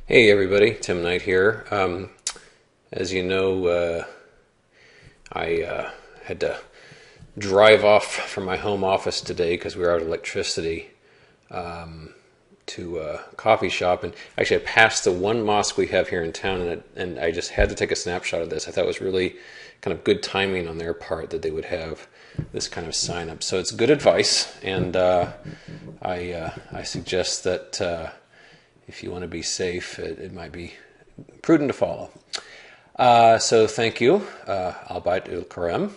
Hey everybody, Tim Knight here. As you know, I had to drive off from my home office today because we were out of electricity to a coffee shop. And actually, I passed the one mosque we have here in town, and I just had to take a snapshot of this. I thought it was really kind of good timing on their part that they would have this kind of sign up. So it's good advice, and I suggest that if you want to be safe, it might be prudent to follow. So thank you, Albayt ul Karam.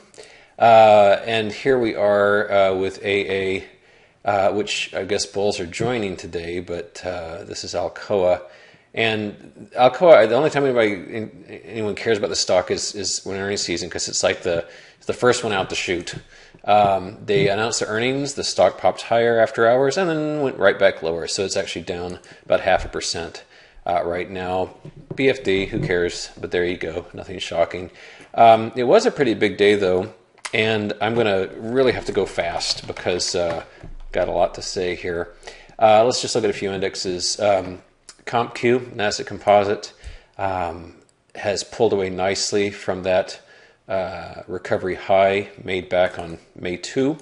And here we are with AA, which I guess bulls are joining today, but this is Alcoa. And Alcoa, the only time anyone cares about the stock is when earnings season, because it's like the first one out the chute. They announced the earnings, the stock popped higher after hours, and then went right back lower. So it's actually down about 0.5% right now. BFD, who cares? But there you go, nothing shocking. It was a pretty big day though, and I'm going to really have to go fast because got a lot to say here. Let's just look at a few indexes. CompQ, Nasdaq Composite, has pulled away nicely from that recovery high made back on May 2.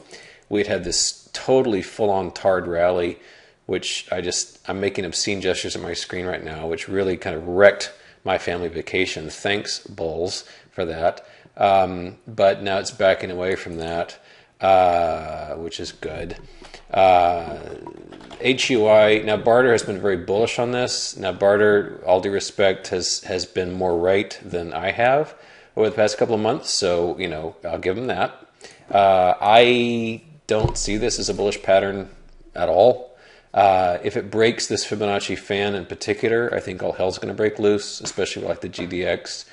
We'd had this totally full-on tarred rally, which I'm making obscene gestures at my screen right now, which really kind of wrecked my family vacation. Thanks, bulls, for that. But now it's backing away from that, which is good. HUI, now Barter has been very bullish on this. Now Barter, all due respect, has been more right than I have over the past couple of months, so I'll give him that. I don't see this as a bullish pattern at all. If it breaks this Fibonacci fan in particular, I think all hell's going to break loose, especially like the GDX.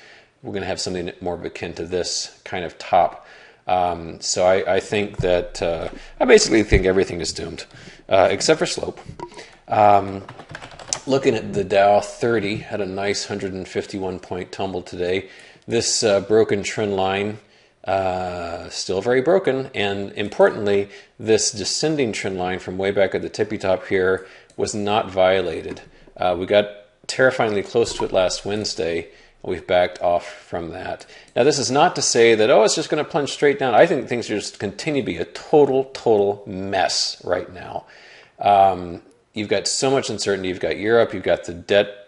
We're going to have something more akin to this kind of top. So I think that I basically think everything is doomed, except for slope. Looking at the Dow 30, had a nice 151 point tumble today. This broken trend line, still very broken, and importantly, this descending trend line from way back at the tippy top here was not violated. We got terrifyingly close to it last Wednesday. We've backed off from that. Now, this is not to say that, it's just going to plunge straight down. I think things just continue to be a total mess right now. You've got so much uncertainty. You've got Europe. You've got the debt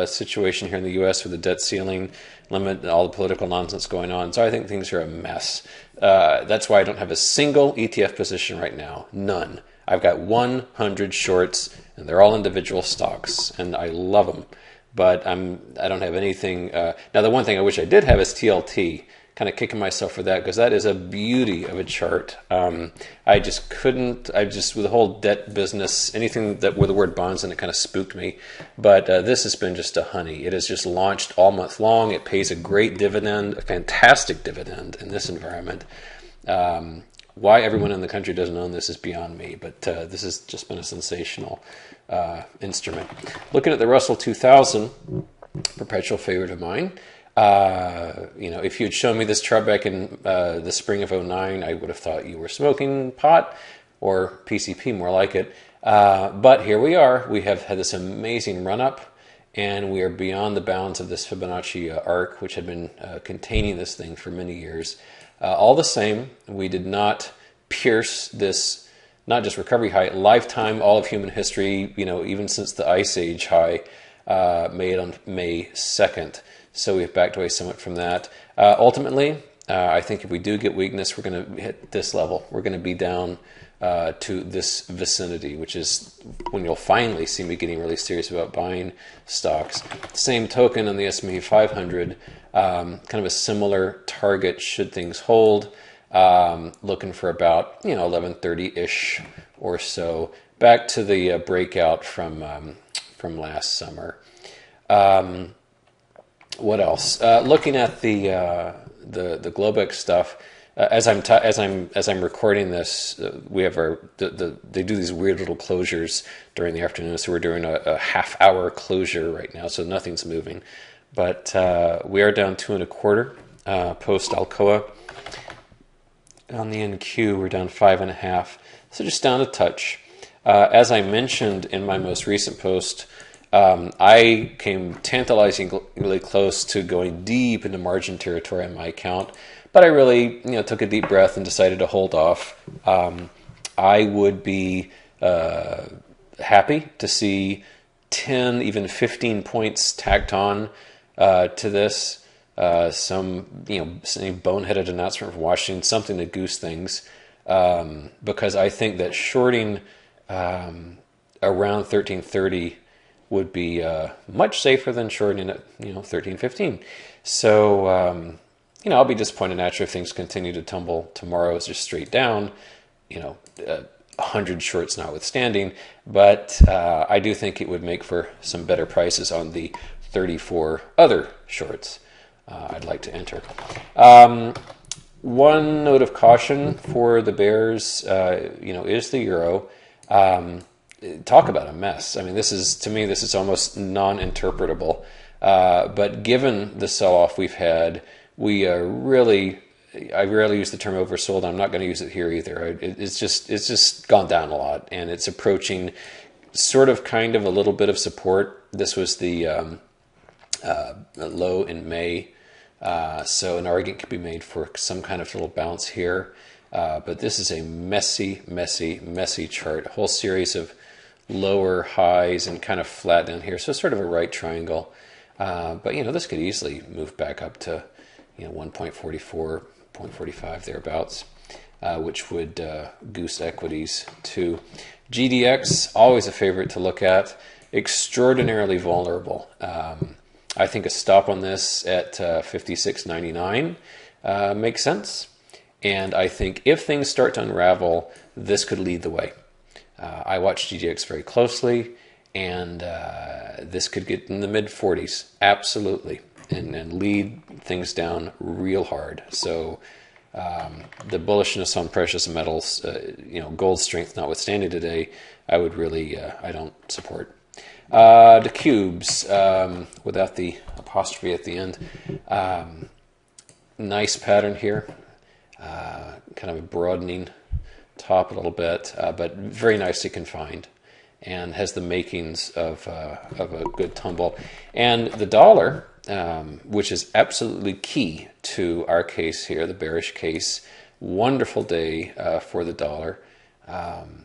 situation here in the U.S. with the debt ceiling limit and all the political nonsense going on. So I think things are a mess. That's why I don't have a single ETF position right now. None. I've got 100 shorts, and they're all individual stocks, and I love them. But I don't have anything. Now, the one thing I wish I did have is TLT. Kind of kicking myself for that because that is a beauty of a chart. I just couldn't. With the whole debt business, anything that with the word bonds in it kind of spooked me. But this has been just a honey. It has just launched all month long. It pays a great dividend, a fantastic dividend in this environment. Why everyone in the country doesn't own this is beyond me. But this has just been a sensational instrument. Looking at the Russell 2000, perpetual favorite of mine. If you had shown me this chart back in the spring of 2009, I would have thought you were smoking pot or PCP, more like it. But here we are. We have had this amazing run-up, and we are beyond the bounds of this Fibonacci arc, which had been containing this thing for many years. All the same, we did not pierce this, not just recovery high, lifetime, all of human history, even since the Ice Age high made on May 2nd. So we've backed away somewhat from that. Ultimately, I think if we do get weakness, we're going to hit this level. We're going to be down to this vicinity, which is when you'll finally see me getting really serious about buying stocks. Same token on the S&P 500, kind of a similar target should things hold. Looking for about 1130-ish or so. Back to the breakout from last summer. What else? Looking at the Globex stuff, as I'm recording this, we have they do these weird little closures during the afternoon, so we're doing a half-hour closure right now, so nothing's moving. But we are down 2.25 post Alcoa. On the NQ, we're down 5.5, so just down a touch. As I mentioned in my most recent post, I came tantalizingly close to going deep into margin territory on my account, but I really, took a deep breath and decided to hold off. I would be happy to see 10, even 15 points tacked on to this. Some boneheaded announcement from Washington, something to goose things, because I think that shorting around 1330 would be much safer than shorting at 1315. So I'll be disappointed naturally if things continue to tumble tomorrow. It's just straight down, 100 shorts notwithstanding, but I do think it would make for some better prices on the 34 other shorts I'd like to enter. One note of caution for the bears, is the euro. Talk about a mess. I mean, this is almost non-interpretable. But given the sell-off we've had, I rarely use the term oversold. I'm not going to use it here either. It's just gone down a lot, and it's approaching kind of a little bit of support. This was the low in May. So an argument could be made for some kind of little bounce here. But this is a messy, messy, messy chart. A whole series of lower highs and kind of flat down here. So sort of a right triangle. But, this could easily move back up to, 1.44, 0.45 thereabouts, which would goose equities too. GDX, always a favorite to look at. Extraordinarily vulnerable. I think a stop on this at 56.99 makes sense. And I think if things start to unravel, this could lead the way. I watch GDX very closely, and this could get in the mid-40s, absolutely, and lead things down real hard. So the bullishness on precious metals, gold strength notwithstanding today, I would really, I don't support. The cubes, without the apostrophe at the end, nice pattern here. Kind of a broadening top a little bit, but very nicely confined, and has the makings of a good tumble. And the dollar, which is absolutely key to our case here, the bearish case, wonderful day for the dollar.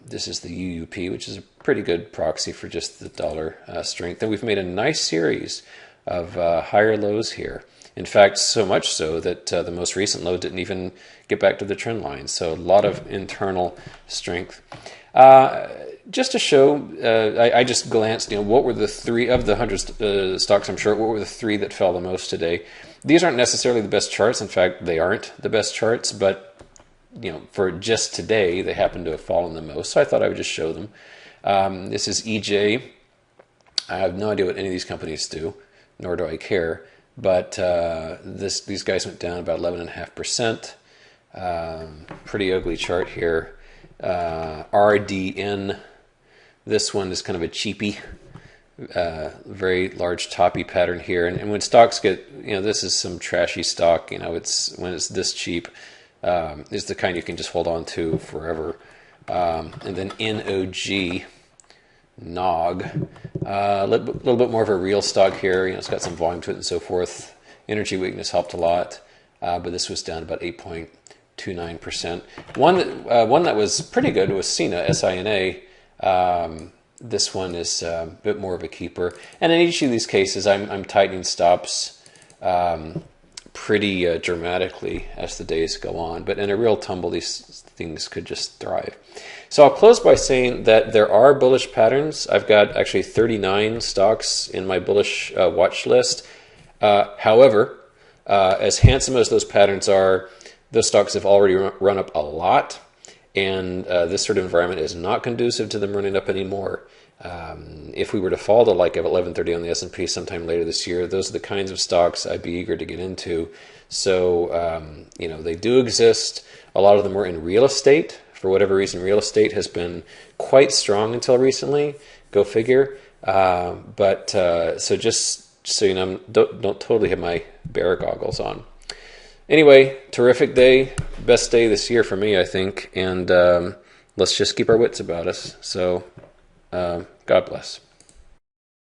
This is the UUP, which is a pretty good proxy for just the dollar strength. And we've made a nice series of higher lows here. In fact, so much so that the most recent low didn't even get back to the trend line. So a lot of internal strength. Just to show, I just glanced, what were the three of the 100 stocks I'm short, what were the three that fell the most today? These aren't necessarily the best charts. In fact, they aren't the best charts, but for just today, they happen to have fallen the most. So I thought I would just show them. This is EJ. I have no idea what any of these companies do, nor do I care. But these guys went down about 11.5%. Pretty ugly chart here. RDN. This one is kind of a cheapie. Very large toppy pattern here. And when stocks get, this is some trashy stock. When it's this cheap, is the kind you can just hold on to forever. And then NOG. NOG, a little bit more of a real stock here. It's got some volume to it and so forth. Energy weakness helped a lot, but this was down about 8.29%. One that was pretty good was SINA, SINA. This one is a bit more of a keeper. And in each of these cases, I'm tightening stops pretty dramatically as the days go on. But in a real tumble, these things could just thrive. So I'll close by saying that there are bullish patterns. I've got actually 39 stocks in my bullish watch list. However, as handsome as those patterns are, those stocks have already run up a lot, and this sort of environment is not conducive to them running up anymore. If we were to fall to like 1130 on the S&P sometime later this year, those are the kinds of stocks I'd be eager to get into. So, they do exist. A lot of them were in real estate. For whatever reason, real estate has been quite strong until recently. Go figure. So just so you know, don't totally have my bear goggles on. Anyway, terrific day. Best day this year for me, I think. And let's just keep our wits about us. So God bless.